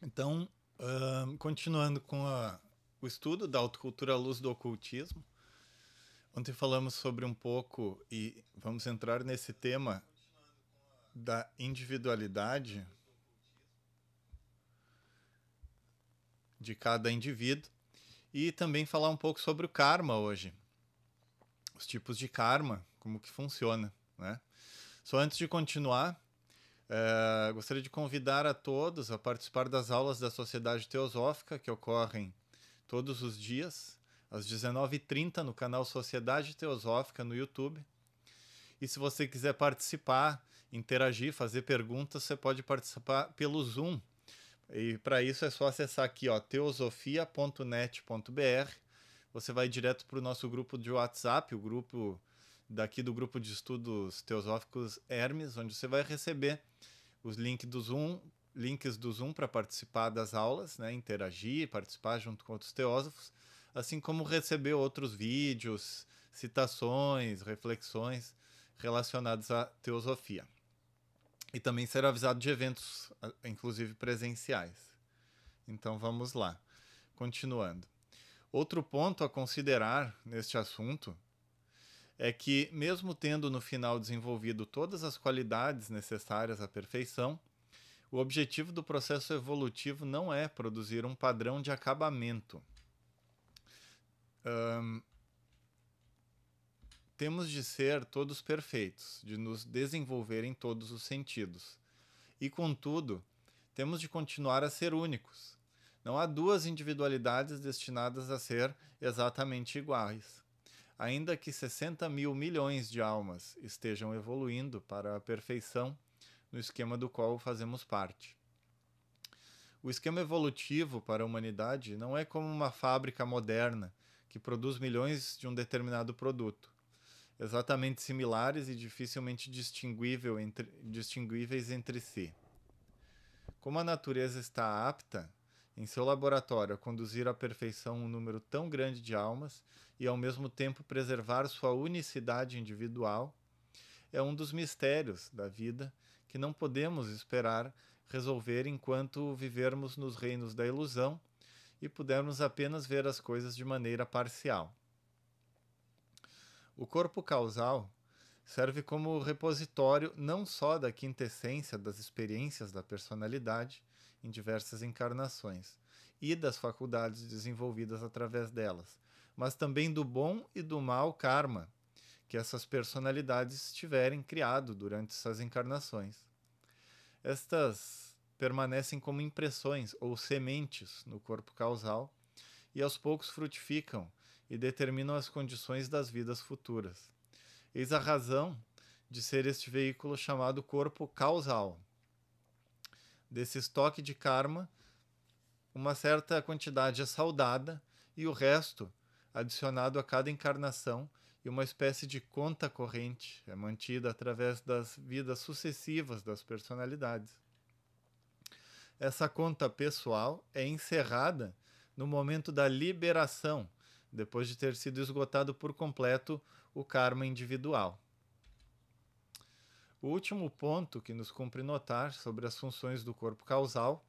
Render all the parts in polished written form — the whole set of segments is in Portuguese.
Então, continuando com o estudo da autocultura à luz do ocultismo, ontem falamos sobre um pouco, e vamos entrar nesse tema da individualidade de cada indivíduo, e também falar um pouco sobre o karma hoje, os tipos de karma, como que funciona, né? Só antes de continuar, gostaria de convidar a todos a participar das aulas da Sociedade Teosófica, que ocorrem todos os dias, às 19h30, no canal Sociedade Teosófica no YouTube. E se você quiser participar, interagir, fazer perguntas, você pode participar pelo Zoom. E para isso é só acessar aqui, ó, teosofia.net.br. Você vai direto para o nosso grupo de WhatsApp, o grupo daqui do grupo de estudos teosóficos Hermes, onde você vai receber os links do Zoom para participar das aulas, né, interagir, participar junto com outros teósofos, assim como receber outros vídeos, citações, reflexões relacionados à teosofia. E também ser avisado de eventos, inclusive presenciais. Então vamos lá. Continuando. Outro ponto a considerar neste assunto é que, mesmo tendo no final desenvolvido todas as qualidades necessárias à perfeição, o objetivo do processo evolutivo não é produzir um padrão de acabamento. Temos de ser todos perfeitos, de nos desenvolver em todos os sentidos. E, contudo, temos de continuar a ser únicos. Não há duas individualidades destinadas a ser exatamente iguais. Ainda que 60 mil milhões de almas estejam evoluindo para a perfeição no esquema do qual fazemos parte. O esquema evolutivo para a humanidade não é como uma fábrica moderna que produz milhões de um determinado produto, exatamente similares e dificilmente distinguíveis entre si. Como a natureza está apta, em seu laboratório, a conduzir à perfeição um número tão grande de almas e ao mesmo tempo preservar sua unicidade individual, é um dos mistérios da vida que não podemos esperar resolver enquanto vivermos nos reinos da ilusão e pudermos apenas ver as coisas de maneira parcial. O corpo causal serve como repositório não só da quintessência das experiências da personalidade em diversas encarnações e das faculdades desenvolvidas através delas, mas também do bom e do mau karma que essas personalidades tiverem criado durante essas encarnações. Estas permanecem como impressões ou sementes no corpo causal e aos poucos frutificam e determinam as condições das vidas futuras. Eis a razão de ser este veículo chamado corpo causal. Desse estoque de karma, uma certa quantidade é saudada e o resto adicionado a cada encarnação, e uma espécie de conta corrente é mantida através das vidas sucessivas das personalidades. Essa conta pessoal é encerrada no momento da liberação, depois de ter sido esgotado por completo o karma individual. O último ponto que nos cumpre notar sobre as funções do corpo causal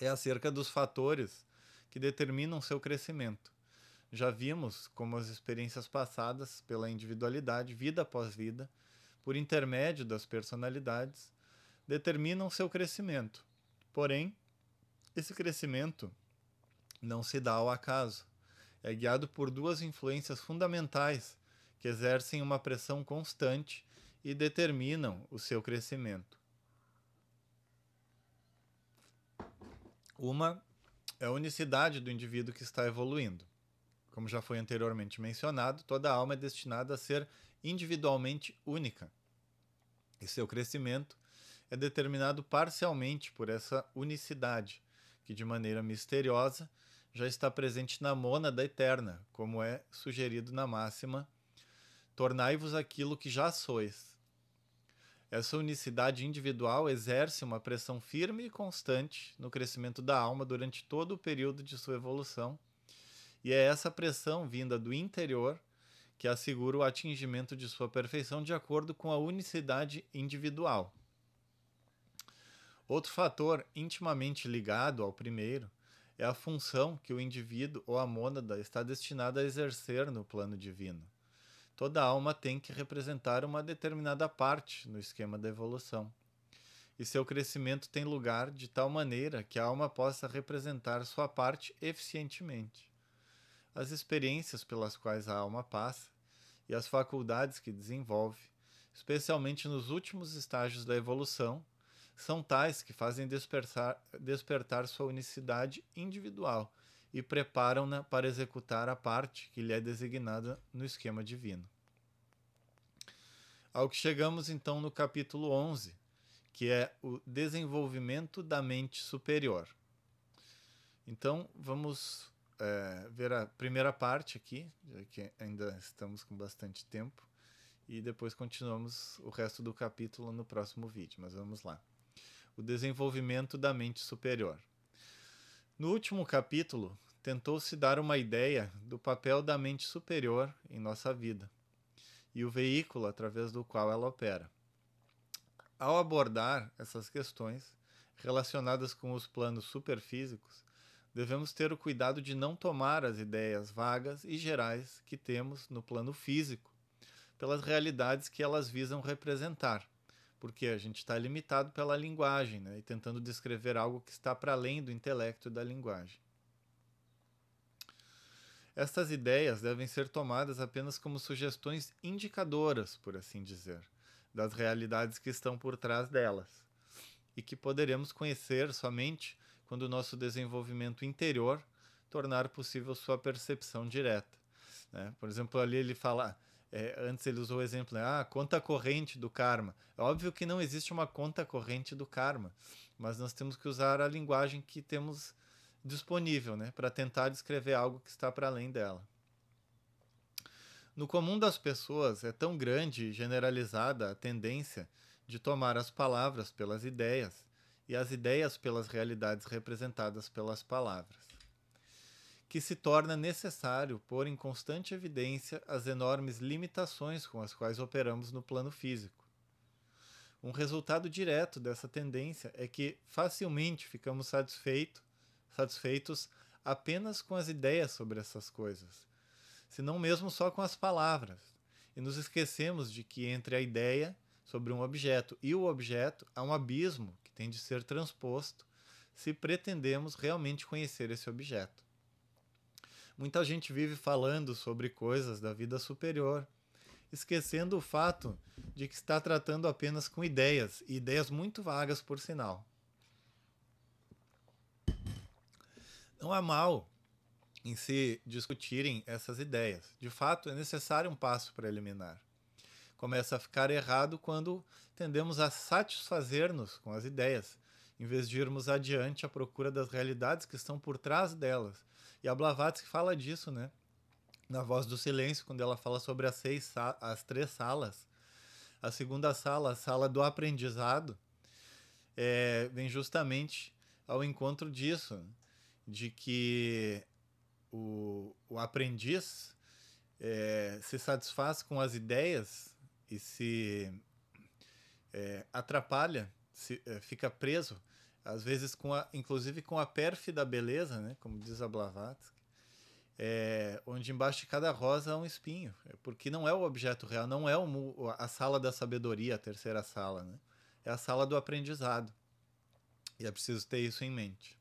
é acerca dos fatores que determinam seu crescimento. Já vimos como as experiências passadas pela individualidade, vida após vida, por intermédio das personalidades, determinam seu crescimento. Porém, esse crescimento não se dá ao acaso. É guiado por duas influências fundamentais que exercem uma pressão constante e determinam o seu crescimento. Uma é a unicidade do indivíduo que está evoluindo. Como já foi anteriormente mencionado, toda alma é destinada a ser individualmente única. E seu crescimento é determinado parcialmente por essa unicidade, que de maneira misteriosa já está presente na mônada eterna, como é sugerido na máxima: tornai-vos aquilo que já sois. Essa unicidade individual exerce uma pressão firme e constante no crescimento da alma durante todo o período de sua evolução, e é essa pressão vinda do interior que assegura o atingimento de sua perfeição de acordo com a unicidade individual. Outro fator intimamente ligado ao primeiro é a função que o indivíduo ou a mônada está destinada a exercer no plano divino. Toda alma tem que representar uma determinada parte no esquema da evolução. E seu crescimento tem lugar de tal maneira que a alma possa representar sua parte eficientemente. As experiências pelas quais a alma passa e as faculdades que desenvolve, especialmente nos últimos estágios da evolução, são tais que fazem despertar sua unicidade individual e preparam-na para executar a parte que lhe é designada no esquema divino. Ao que chegamos então no capítulo 11, que é o desenvolvimento da mente superior. Então, vamos ver a primeira parte aqui, já que ainda estamos com bastante tempo, e depois continuamos o resto do capítulo no próximo vídeo, mas vamos lá. O desenvolvimento da mente superior. No último capítulo, tentou-se dar uma ideia do papel da mente superior em nossa vida e o veículo através do qual ela opera. Ao abordar essas questões relacionadas com os planos superfísicos, devemos ter o cuidado de não tomar as ideias vagas e gerais que temos no plano físico pelas realidades que elas visam representar, porque a gente está limitado pela linguagem, né, e tentando descrever algo que está para além do intelecto e da linguagem. Estas ideias devem ser tomadas apenas como sugestões indicadoras, por assim dizer, das realidades que estão por trás delas, e que poderemos conhecer somente quando o nosso desenvolvimento interior tornar possível sua percepção direta. Né? Por exemplo, ali ele fala, antes ele usou o exemplo, né? A conta corrente do karma. É óbvio que não existe uma conta corrente do karma, mas nós temos que usar a linguagem que temos disponível, né, para tentar descrever algo que está para além dela. No comum das pessoas é tão grande e generalizada a tendência de tomar as palavras pelas ideias e as ideias pelas realidades representadas pelas palavras, que se torna necessário pôr em constante evidência as enormes limitações com as quais operamos no plano físico. Um resultado direto dessa tendência é que facilmente ficamos satisfeitos apenas com as ideias sobre essas coisas, se não mesmo só com as palavras, e nos esquecemos de que entre a ideia sobre um objeto e o objeto há um abismo que tem de ser transposto se pretendemos realmente conhecer esse objeto. Muita gente vive falando sobre coisas da vida superior, esquecendo o fato de que está tratando apenas com ideias, e ideias muito vagas, por sinal. Não há mal em se discutirem essas ideias. De fato, é necessário um passo preliminar. Começa a ficar errado quando tendemos a satisfazer-nos com as ideias, em vez de irmos adiante à procura das realidades que estão por trás delas. E a Blavatsky fala disso, né? Na Voz do Silêncio, quando ela fala sobre as 3 salas. A segunda sala, a sala do aprendizado, vem justamente ao encontro disso, de que o aprendiz se satisfaz com as ideias e se atrapalha, fica preso, às vezes inclusive com a pérfida beleza, né, como diz a Blavatsky, onde embaixo de cada rosa há um espinho, porque não é o objeto real, não é a sala da sabedoria, a terceira sala, né? É a sala do aprendizado. E é preciso ter isso em mente,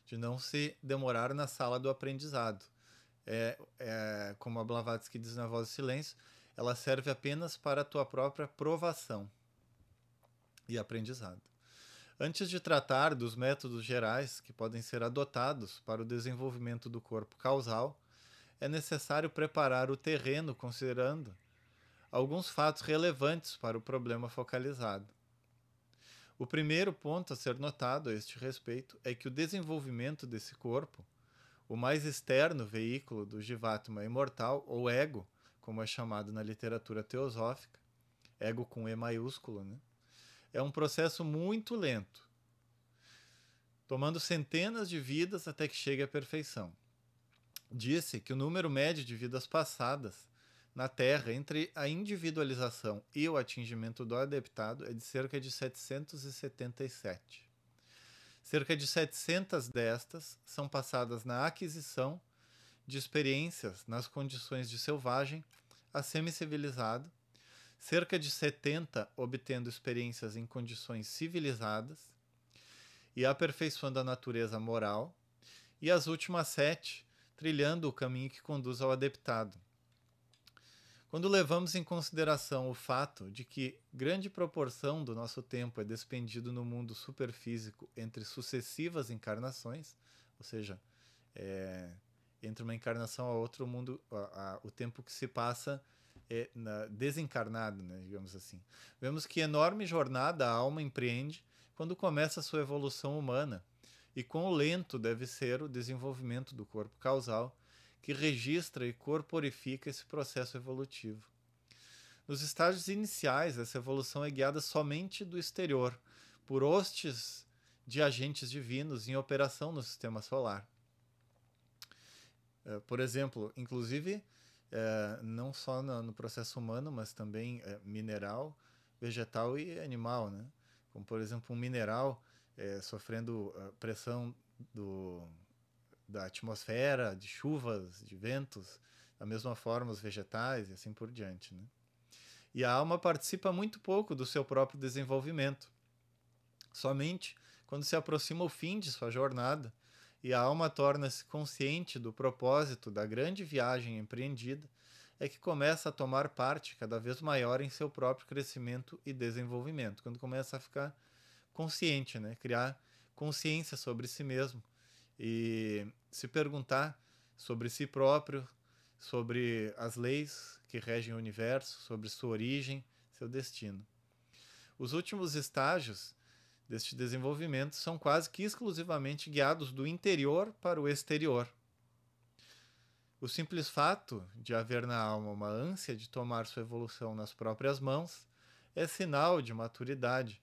de não se demorar na sala do aprendizado. Como a Blavatsky diz na Voz do Silêncio, ela serve apenas para a tua própria provação e aprendizado. Antes de tratar dos métodos gerais que podem ser adotados para o desenvolvimento do corpo causal, é necessário preparar o terreno considerando alguns fatos relevantes para o problema focalizado. O primeiro ponto a ser notado a este respeito é que o desenvolvimento desse corpo, o mais externo veículo do Jivatma imortal, ou ego, como é chamado na literatura teosófica, ego com E maiúsculo, né? É um processo muito lento, tomando centenas de vidas até que chegue à perfeição. Disse que o número médio de vidas passadas na Terra entre a individualização e o atingimento do adeptado é de cerca de 777. Cerca de 700 destas são passadas na aquisição de experiências nas condições de selvagem a semi-civilizado, cerca de 70 obtendo experiências em condições civilizadas e aperfeiçoando a natureza moral, e as últimas 7 trilhando o caminho que conduz ao adeptado. Quando levamos em consideração o fato de que grande proporção do nosso tempo é despendido no mundo superfísico entre sucessivas encarnações, ou seja, entre uma encarnação a outra, o tempo que se passa desencarnado, né, digamos assim. Vemos que enorme jornada a alma empreende quando começa a sua evolução humana, e quão lento deve ser o desenvolvimento do corpo causal, que registra e corporifica esse processo evolutivo. Nos estágios iniciais, essa evolução é guiada somente do exterior, por hostes de agentes divinos em operação no sistema solar. Por exemplo, inclusive, não só no processo humano, mas também mineral, vegetal e animal, né? Como, por exemplo, um mineral sofrendo pressão da atmosfera, de chuvas, de ventos, da mesma forma os vegetais e assim por diante, né? E a alma participa muito pouco do seu próprio desenvolvimento. Somente quando se aproxima o fim de sua jornada e a alma torna-se consciente do propósito da grande viagem empreendida, é que começa a tomar parte cada vez maior em seu próprio crescimento e desenvolvimento. Quando começa a ficar consciente, né? Criar consciência sobre si mesmo e se perguntar sobre si próprio, sobre as leis que regem o universo, sobre sua origem, seu destino. Os últimos estágios deste desenvolvimento são quase que exclusivamente guiados do interior para o exterior. O simples fato de haver na alma uma ânsia de tomar sua evolução nas próprias mãos é sinal de maturidade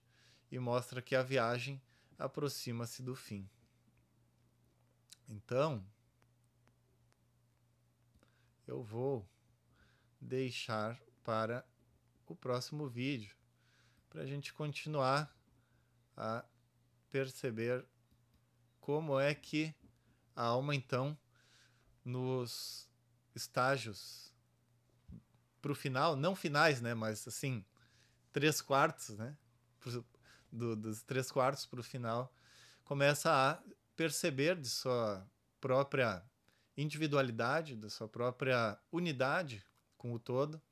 e mostra que a viagem aproxima-se do fim. Então, eu vou deixar para o próximo vídeo, para a gente continuar a perceber como é que a alma, então, nos estágios para o final, não finais, né, mas assim, 3/4, né, dos 3/4 para o final, começa a perceber de sua própria individualidade, da sua própria unidade com o todo,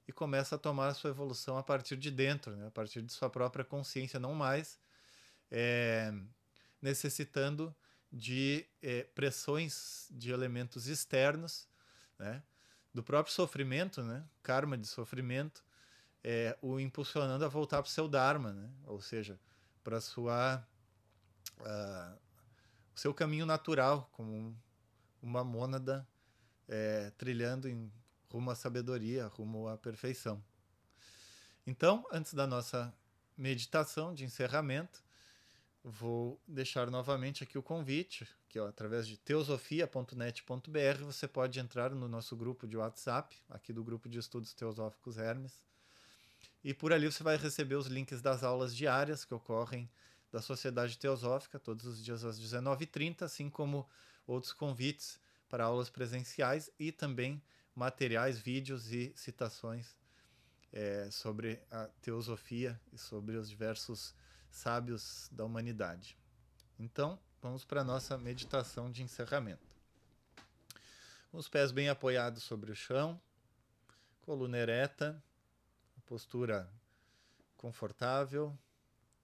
e começa a tomar a sua evolução a partir de dentro, né? A partir de sua própria consciência, não mais necessitando de pressões de elementos externos, né? Do próprio sofrimento, né? Karma de sofrimento, o impulsionando a voltar para o seu Dharma, né? Ou seja, para o seu caminho natural, como uma mônada trilhando rumo à sabedoria, rumo à perfeição. Então, antes da nossa meditação de encerramento, vou deixar novamente aqui o convite, que através de teosofia.net.br você pode entrar no nosso grupo de WhatsApp, aqui do grupo de estudos teosóficos Hermes, e por ali você vai receber os links das aulas diárias que ocorrem da Sociedade Teosófica, todos os dias às 19h30, assim como outros convites para aulas presenciais e também materiais, vídeos e citações sobre a teosofia e sobre os diversos sábios da humanidade. Então, vamos para a nossa meditação de encerramento. Com os pés bem apoiados sobre o chão, coluna ereta, postura confortável,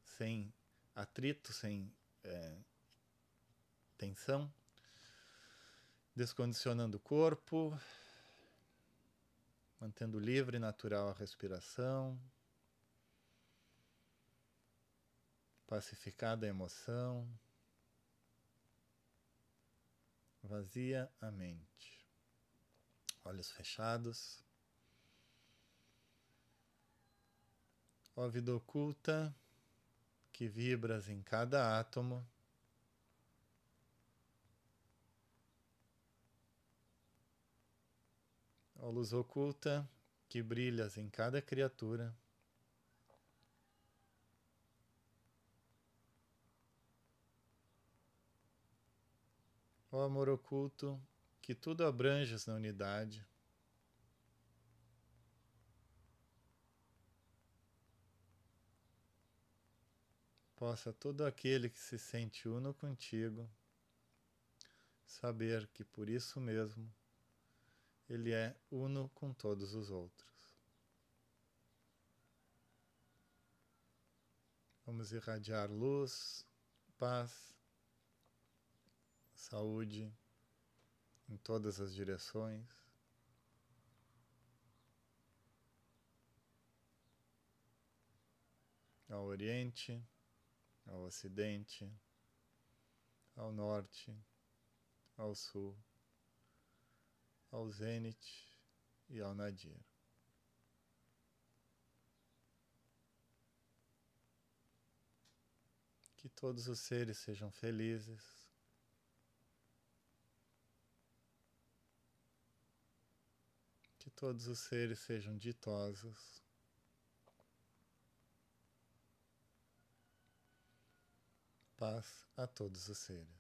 sem atrito, sem tensão, descondicionando o corpo, mantendo livre e natural a respiração, pacificada a emoção, vazia a mente. Olhos fechados. Ó vida oculta, que vibras em cada átomo, ó luz oculta, que brilhas em cada criatura, Ó amor oculto, que tudo abranges na unidade, possa todo aquele que se sente uno contigo saber que por isso mesmo ele é uno com todos os outros. Vamos irradiar luz, paz, saúde em todas as direções. Ao Oriente, ao Ocidente, ao Norte, ao Sul, ao Zênite e ao Nadir. Que todos os seres sejam felizes, que todos os seres sejam ditosos, paz a todos os seres.